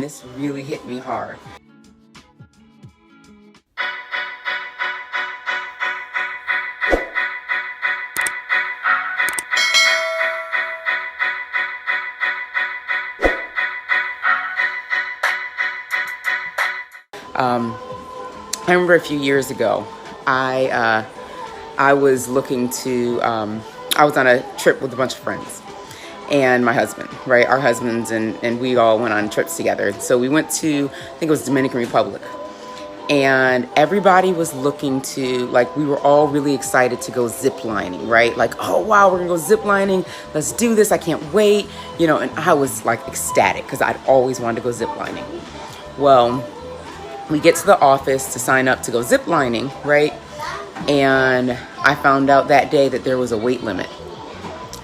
This really hit me hard. I remember a few years ago, I was looking to, I was on a trip with a bunch of friends and my husband, right? Our husbands and we all went on trips together. So we went to, I think it was Dominican Republic. And everybody was looking to, like, we were all really excited to go ziplining, right? Like, oh, wow, we're gonna go ziplining. Let's do this. I can't wait. You know, and I was like ecstatic because I'd always wanted to go ziplining. Well, we get to the office to sign up to go ziplining, right? And I found out that day that there was a weight limit.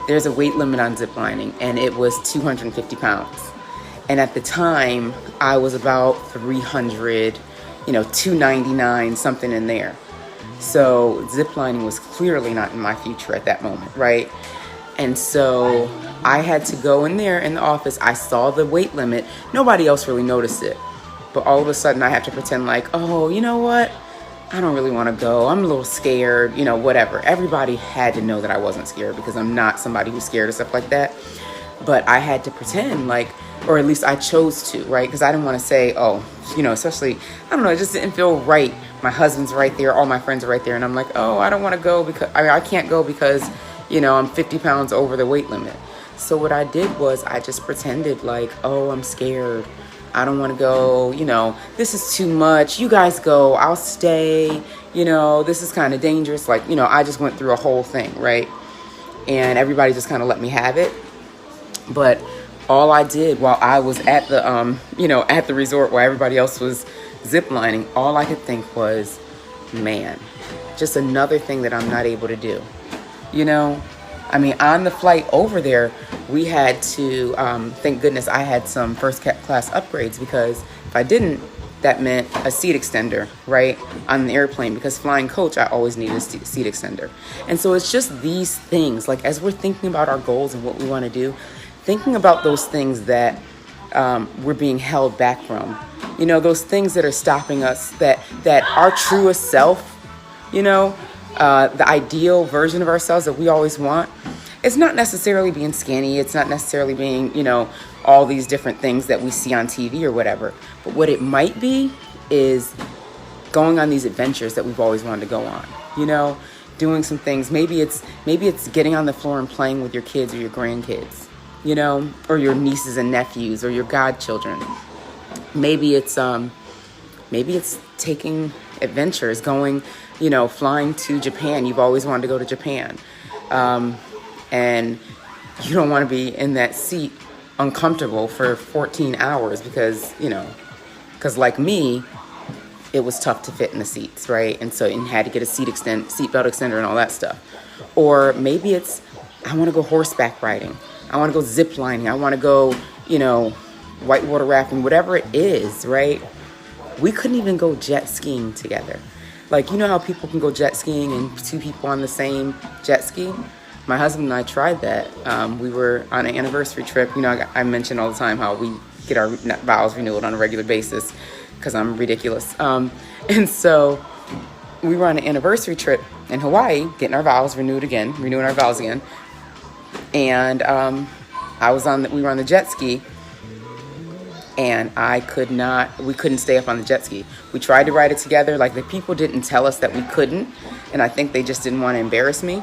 There's a weight limit on ziplining, and it was 250 pounds. And at the time, I was about 300, 299, something in there. So ziplining was clearly not in my future at that moment, right? And so I had to go in there in the office. I saw the weight limit. Nobody else really noticed it. But all of a sudden I have to pretend like, oh, you know what? I don't really want to go. I'm a little scared, whatever. Everybody had to know that I wasn't scared because I'm not somebody who's scared of stuff like that. But I had to pretend like, or at least I chose to, right? Because I didn't want to say, oh, especially, I don't know, it just didn't feel right. My husband's right there. All my friends are right there. And I'm like, oh, I don't want to go because, I can't go because, I'm 50 pounds over the weight limit. So what I did was I just pretended like, oh, I'm scared. I don't want to go, this is too much. You guys go, I'll stay, this is kind of dangerous. Like, I just went through a whole thing, right? And everybody just kind of let me have it. But all I did while I was at the, at the resort where everybody else was ziplining, all I could think was, man, just another thing that I'm not able to do, on the flight over there, we had to, thank goodness I had some first class upgrades because if I didn't, that meant a seat extender, right, on the airplane because flying coach, I always needed a seat extender. And so it's just these things, like as we're thinking about our goals and what we want to do, thinking about those things that we're being held back from, those things that are stopping us, that our truest self, the ideal version of ourselves that we always want. It's not necessarily being skinny. It's not necessarily being, all these different things that we see on TV or whatever. But what it might be is going on these adventures that we've always wanted to go on, doing some things. Maybe it's getting on the floor and playing with your kids or your grandkids, or your nieces and nephews or your godchildren. Maybe it's taking adventures, going, flying to Japan. You've always wanted to go to Japan. And you don't want to be in that seat uncomfortable for 14 hours because like me, it was tough to fit in the seats, right? And so you had to get a seatbelt extender and all that stuff. Or maybe it's, I want to go horseback riding. I want to go ziplining. I want to go, whitewater rafting, whatever it is, right? We couldn't even go jet skiing together. Like, how people can go jet skiing and two people on the same jet ski? My husband and I tried that. We were on an anniversary trip. I mention all the time how we get our vows renewed on a regular basis because I'm ridiculous. And so we were on an anniversary trip in Hawaii, getting our vows renewing our vows again. And we were on the jet ski, and we couldn't stay up on the jet ski. We tried to ride it together. Like, the people didn't tell us that we couldn't, and I think they just didn't want to embarrass me.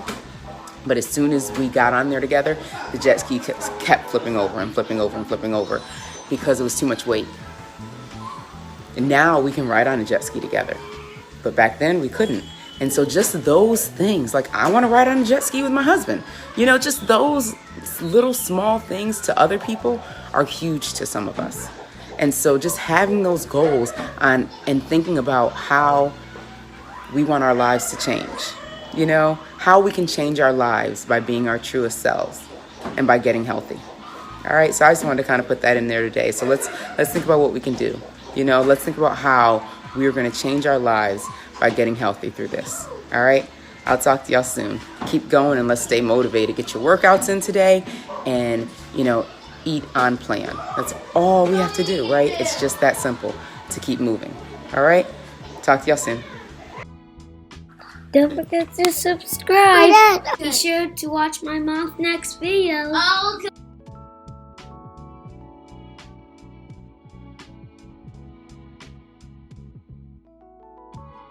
But as soon as we got on there together, the jet ski kept flipping over and flipping over and flipping over because it was too much weight. And now we can ride on a jet ski together. But back then we couldn't. And so just those things, like I want to ride on a jet ski with my husband, just those little small things to other people are huge to some of us. And so just having those goals and thinking about how we want our lives to change, how we can change our lives by being our truest selves and by getting healthy. All right. So I just wanted to kind of put that in there today. So let's think about what we can do. Let's think about how we're going to change our lives by getting healthy through this. All right. I'll talk to y'all soon. Keep going and let's stay motivated. Get your workouts in today and, eat on plan. That's all we have to do, right? It's just that simple to keep moving. All right? Talk to y'all soon. Don't forget to subscribe. Be sure to watch my mom's next video.